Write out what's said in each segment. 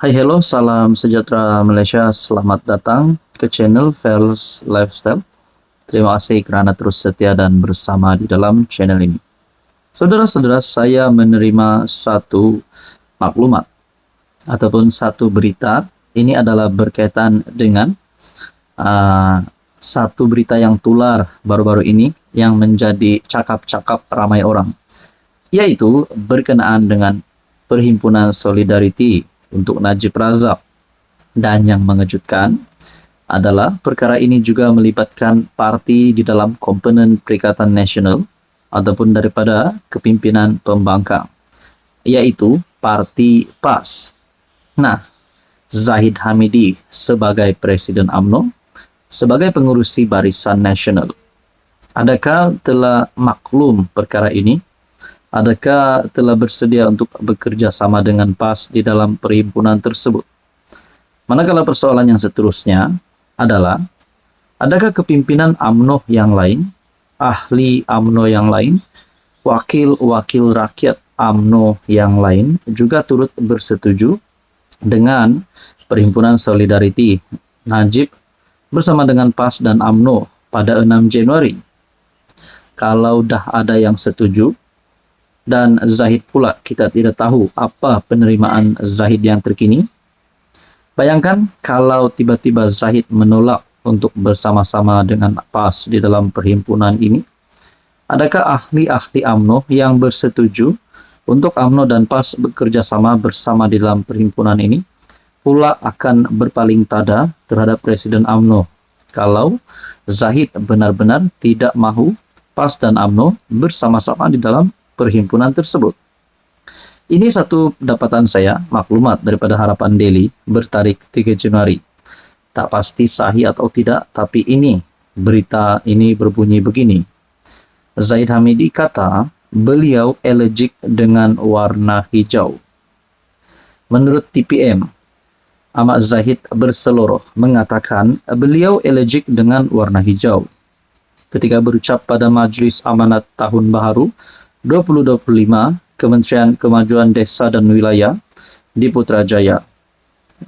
Hai, hello, salam sejahtera Malaysia. Selamat datang ke channel Fels Lifestyle. Terima kasih kerana terus setia dan bersama di dalam channel ini. Saudara-saudara, saya menerima satu maklumat ataupun satu berita. Ini adalah berkaitan dengan satu berita yang tular baru-baru ini yang menjadi cakap-cakap ramai orang, yaitu berkenaan dengan Perhimpunan Solidariti untuk Najib Razak. Dan yang mengejutkan adalah perkara ini juga melibatkan parti di dalam komponen Perikatan Nasional ataupun daripada kepimpinan pembangkang, yaitu Parti PAS. Nah, Zahid Hamidi sebagai Presiden UMNO, sebagai pengurusi Barisan Nasional, adakah telah maklum perkara ini? Adakah telah bersedia untuk bekerja sama dengan PAS di dalam perhimpunan tersebut? Manakala persoalan yang seterusnya adalah, adakah kepimpinan UMNO yang lain, ahli UMNO yang lain, wakil-wakil rakyat UMNO yang lain juga turut bersetuju dengan Perhimpunan Solidariti Najib bersama dengan PAS dan UMNO pada 6 Januari? Kalau dah ada yang setuju, dan Zahid pula kita tidak tahu apa penerimaan Zahid yang terkini. Bayangkan kalau tiba-tiba Zahid menolak untuk bersama-sama dengan PAS di dalam perhimpunan ini. Adakah ahli-ahli UMNO yang bersetuju untuk UMNO dan PAS bekerja sama bersama di dalam perhimpunan ini pula akan berpaling tada terhadap Presiden UMNO kalau Zahid benar-benar tidak mahu PAS dan UMNO bersama-sama di dalam perhimpunan tersebut? Ini satu dapatan saya, maklumat daripada Harapan Daily bertarik 3 Januari. Tak pasti sahih atau tidak, tapi ini berita ini berbunyi begini. Zahid Hamidi kata beliau alergik dengan warna hijau. Menurut TPM, Ahmad Zahid berseloroh mengatakan beliau alergik dengan warna hijau ketika berucap pada Majlis Amanat Tahun Baharu 2025 Kementerian Kemajuan Desa dan Wilayah di Putrajaya.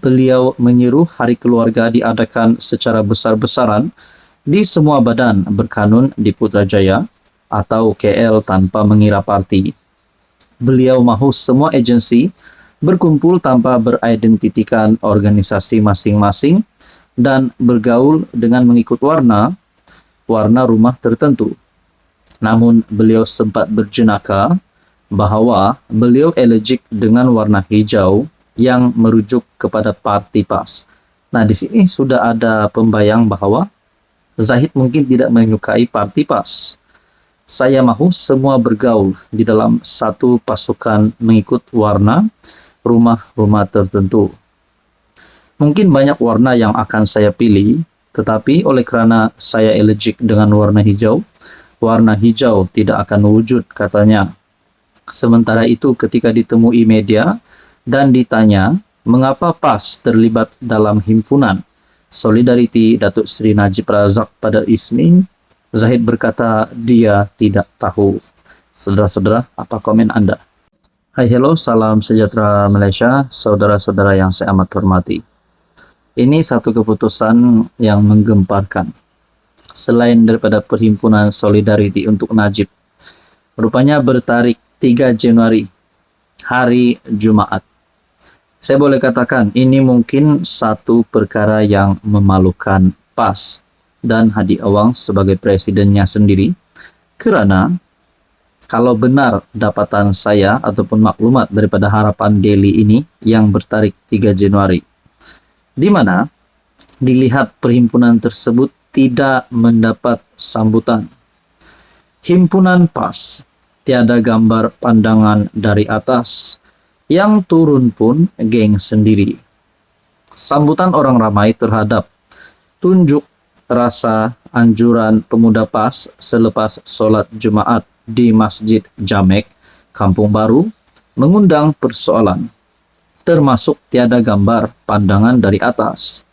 Beliau menyeru Hari Keluarga diadakan secara besar-besaran di semua badan berkanun di Putrajaya atau KL tanpa mengira parti. Beliau mahu semua agensi berkumpul tanpa beridentitikan organisasi masing-masing dan bergaul dengan mengikut warna rumah tertentu. Namun beliau sempat berjenaka bahawa beliau alergik dengan warna hijau yang merujuk kepada parti PAS. Nah, di sini sudah ada pembayang bahawa Zahid mungkin tidak menyukai parti PAS. Saya mahu semua bergaul di dalam satu pasukan mengikut warna rumah tertentu. Mungkin banyak warna yang akan saya pilih, tetapi oleh kerana saya alergik dengan warna hijau tidak akan wujud, katanya. Sementara itu, ketika ditemui media dan ditanya mengapa PAS terlibat dalam himpunan Solidariti Datuk Seri Najib Razak pada Isnin, Zahid berkata dia tidak tahu. Saudara-saudara, apa komen Anda? Hai, hello, salam sejahtera Malaysia, saudara-saudara yang saya amat hormati. Ini satu keputusan yang menggemparkan. Selain daripada Perhimpunan Solidariti untuk Najib, rupanya bertarik 3 Januari, hari Jumaat. Saya boleh katakan ini mungkin satu perkara yang memalukan PAS dan Hadi Awang sebagai presidennya sendiri, kerana kalau benar dapatan saya ataupun maklumat daripada Harapan Daily ini yang bertarik 3 Januari, di mana dilihat perhimpunan tersebut tidak mendapat sambutan. Himpunan PAS tiada gambar pandangan dari atas, yang turun pun geng sendiri. Sambutan orang ramai terhadap tunjuk rasa anjuran pemuda PAS selepas solat Jumaat di Masjid Jamek, Kampung Baru, mengundang persoalan, termasuk tiada gambar pandangan dari atas.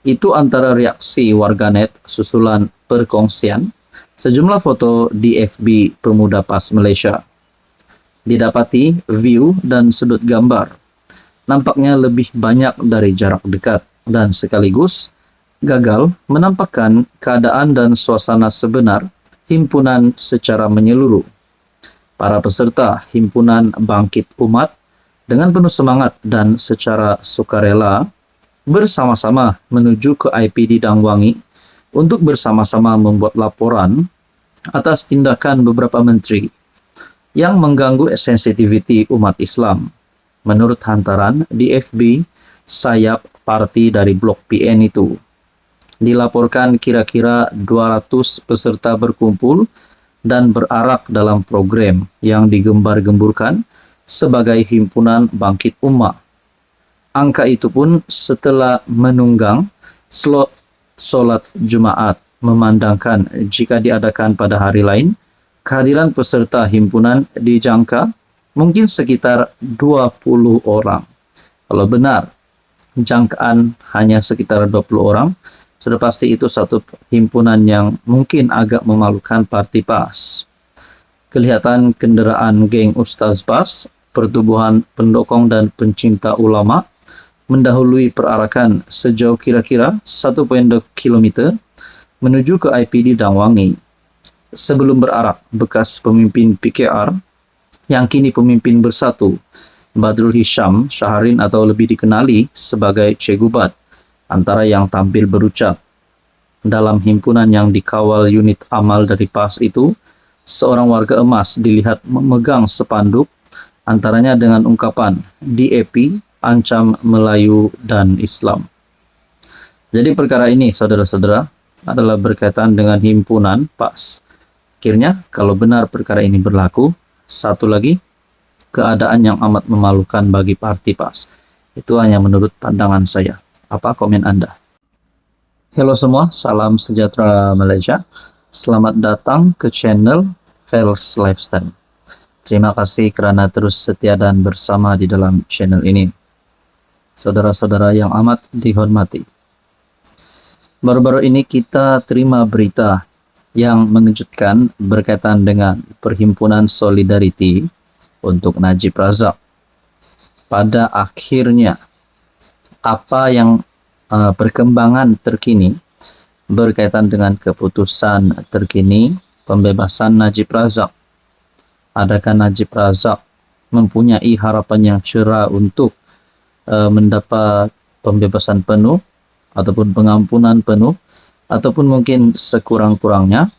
Itu antara reaksi warganet susulan perkongsian sejumlah foto di FB Pemuda PAS Malaysia. Didapati view dan sudut gambar nampaknya lebih banyak dari jarak dekat dan sekaligus gagal menampakkan keadaan dan suasana sebenar himpunan secara menyeluruh. Para peserta himpunan Bangkit Umat dengan penuh semangat dan secara sukarela bersama-sama menuju ke IPD Dangwangi untuk bersama-sama membuat laporan atas tindakan beberapa menteri yang mengganggu sensitivity umat Islam. Menurut hantaran di FB, sayap parti dari Blok PN itu dilaporkan kira-kira 200 peserta berkumpul dan berarak dalam program yang digembar-gemburkan sebagai himpunan Bangkit Umat. Angka itu pun setelah menunggang slot solat Jumat, memandangkan jika diadakan pada hari lain, kehadiran peserta himpunan dijangka mungkin sekitar 20 orang. Kalau benar, jangkaan hanya sekitar 20 orang, sudah pasti itu satu himpunan yang mungkin agak memalukan parti PAS. Kelihatan kendaraan geng Ustaz Bas, pertubuhan pendukung dan pencinta ulama, mendahului perarakan sejauh kira-kira 1,2 km menuju ke IPD Dangwangi. Sebelum berarak, bekas pemimpin PKR yang kini pemimpin bersatu, Badrul Hisham Syaharin atau lebih dikenali sebagai Cegubat, antara yang tampil berucap. Dalam himpunan yang dikawal unit amal dari PAS itu, seorang warga emas dilihat memegang spanduk, antaranya dengan ungkapan DAP, ancam Melayu dan Islam. Jadi perkara ini, saudara-saudara, adalah berkaitan dengan himpunan PAS. Akhirnya, kalau benar perkara ini berlaku, satu lagi, keadaan yang amat memalukan bagi parti PAS. Itu hanya menurut pandangan saya. Apa komen Anda? Halo semua, salam sejahtera Malaysia. Selamat datang ke channel Fels Lifestyle. Terima kasih kerana terus setia dan bersama di dalam channel ini. Saudara-saudara yang amat dihormati, baru-baru ini kita terima berita yang mengejutkan berkaitan dengan Perhimpunan Solidariti untuk Najib Razak. Pada akhirnya, apa yang perkembangan terkini berkaitan dengan keputusan terkini pembebasan Najib Razak? Adakah Najib Razak mempunyai harapan yang cerah untuk mendapat pembebasan penuh ataupun pengampunan penuh, ataupun mungkin sekurang-kurangnya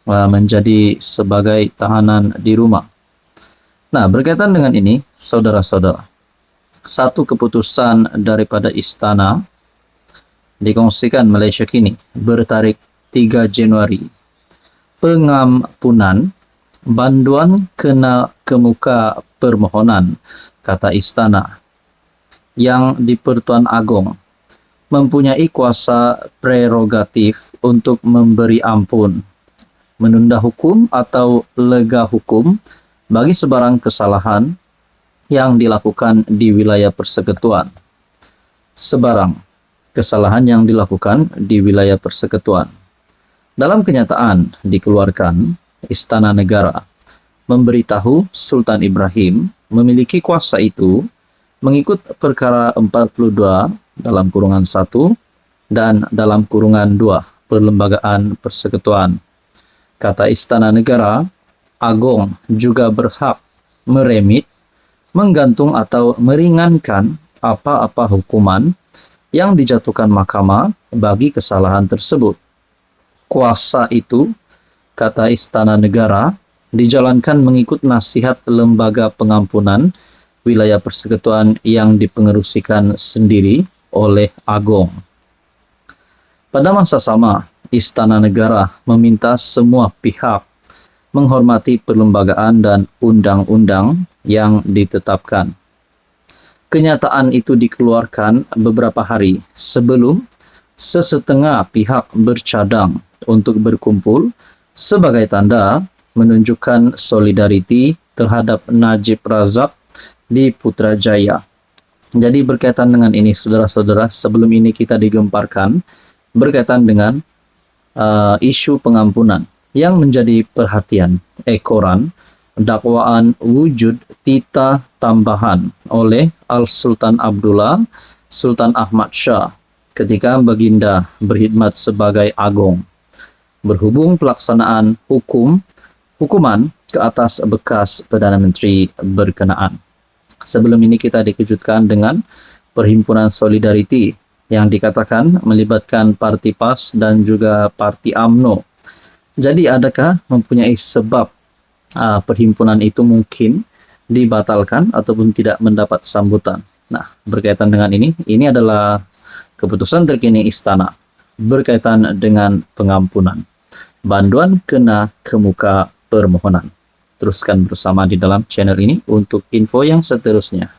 menjadi sebagai tahanan di rumah? Nah, berkaitan dengan ini, saudara-saudara, satu keputusan daripada istana dikongsikan Malaysia kini bertarik 3 Januari. Pengampunan banduan kena kemuka permohonan, kata istana, yang di-Pertuan Agong mempunyai kuasa prerogatif untuk memberi ampun, menunda hukum atau lega hukum bagi sebarang kesalahan yang dilakukan di wilayah persekutuan. Sebarang kesalahan yang dilakukan di wilayah persekutuan. Dalam kenyataan dikeluarkan, Istana Negara memberitahu Sultan Ibrahim memiliki kuasa itu mengikut perkara 42 dalam kurungan 1 dan dalam kurungan 2 Perlembagaan Persekutuan. Kata Istana Negara, Agong juga berhak meremit, menggantung atau meringankan apa-apa hukuman yang dijatuhkan mahkamah bagi kesalahan tersebut. Kuasa itu, kata Istana Negara, dijalankan mengikut nasihat Lembaga Pengampunan Wilayah Persekutuan yang dipengerusikan sendiri oleh Agong. Pada masa sama, Istana Negara meminta semua pihak menghormati perlembagaan dan undang-undang yang ditetapkan. Kenyataan itu dikeluarkan beberapa hari sebelum sesetengah pihak bercadang untuk berkumpul sebagai tanda menunjukkan solidariti terhadap Najib Razak di Putrajaya. Jadi berkaitan dengan ini, saudara-saudara, sebelum ini kita digemparkan berkaitan dengan isu pengampunan yang menjadi perhatian ekoran dakwaan wujud tita tambahan oleh Al-Sultan Abdullah Sultan Ahmad Shah ketika Baginda berkhidmat sebagai agung. Berhubung pelaksanaan hukuman ke atas bekas Perdana Menteri berkenaan. Sebelum ini kita dikejutkan dengan Perhimpunan Solidariti yang dikatakan melibatkan Parti PAS dan juga Parti UMNO. Jadi adakah mempunyai sebab perhimpunan itu mungkin dibatalkan ataupun tidak mendapat sambutan? Nah, berkaitan dengan ini adalah keputusan terkini Istana berkaitan dengan pengampunan. Banduan kena kemuka permohonan. Teruskan bersama di dalam channel ini untuk info yang seterusnya.